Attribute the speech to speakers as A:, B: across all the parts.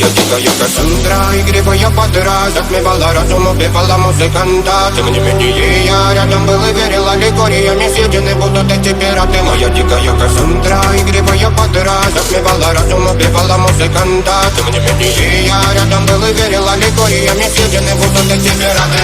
A: Моя дикая Кассандра, игривая подра, затмевала разум, убивала музыканта. Тем не менее я рядом был и верила, ликориями съедены будут эти пираты. Моя дикая Кассандра, игривая подра, затмевала разум, убивала музыканта. Тем не менее я рядом был и верила, ликориями съедены будут эти пираты.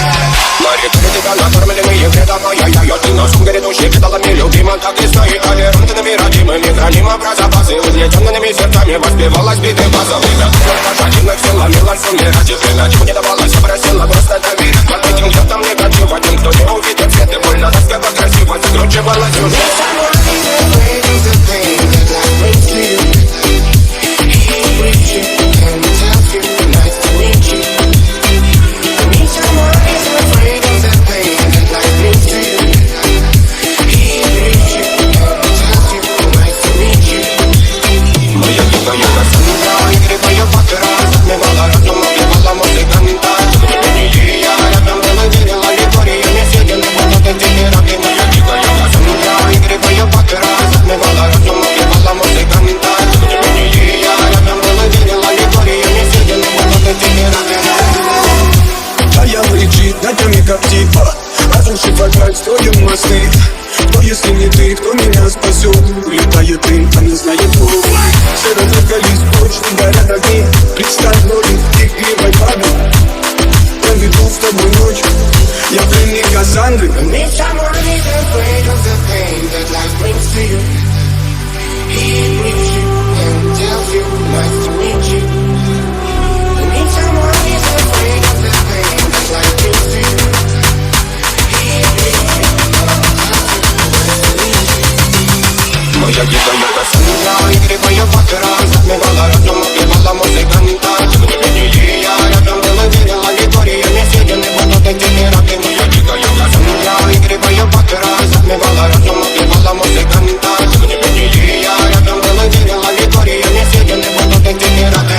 A: Мария, тебя накормленные вредом, ай-яй-яй, ты носом грядущий педалами любима, так и стоит толерантными, родимыми, хранимо про запасы, угнетенными сердцами воспевалась биты база. Время пожадинных сил ломилась умирать, и время чего не давалось, просила просто доверить. Под этим где-то негатив, один, кто не увидит свет, и больно тоска красиво закручивалась сюжет.
B: Как типа, разрушив опять строим мосты. Кто если не ты, кто меня спасет? Улетает дым, а не знает кто. Все разорвались прочь, не горят огни. Представь роли игривой бабы. Проведу с тобой ночь, я пленник Кассандры.
A: Моя дикая Кассандра, игривая подра, затмевала разум, убивала музыканта. Тем не менее я рядом был и верила, ликориями съедены будут эти пираты. Моя дикая Кассандра, игривая подра, затмевала разум, убивала музыканта. Тем не менее я рядом был и верила, ликориями съедены будут эти пираты.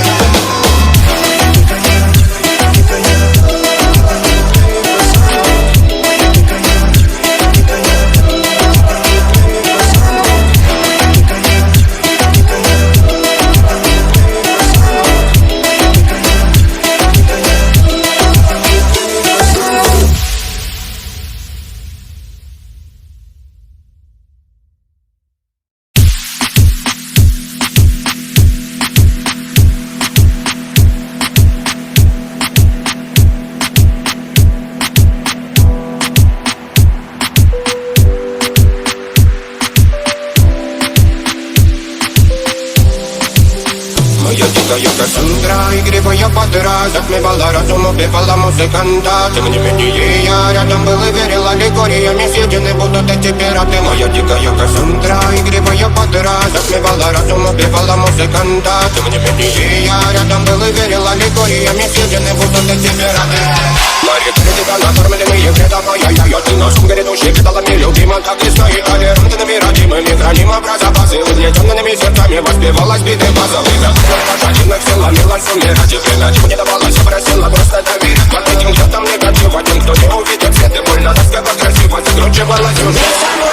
A: Моя дикая Кассандра, игривая подра, затмевала разум, убивала музыканта. Тем не менее я рядом был и верила, ликориями съедены будут эти пираты. Моя дикая Кассандра, игривая подра, затмевала разум, убивала музыканта. Тем не менее я рядом был и верила, ликориями съедены будут эти пираты. Мария, тебя накормленные вредом, ай-яй-яй, ты носом грядущий педалами любима, так и стоит толерантными, родимыми, хранимо про запасы, угнетенными сердцами воспевалась биты база. Время пожадинных сил ломилась умирать, и время чего не давалось, просила просто доверить. Под этим где-то негатив, один, кто не увидит свет, и больно тоска красиво закручивалась сюжет.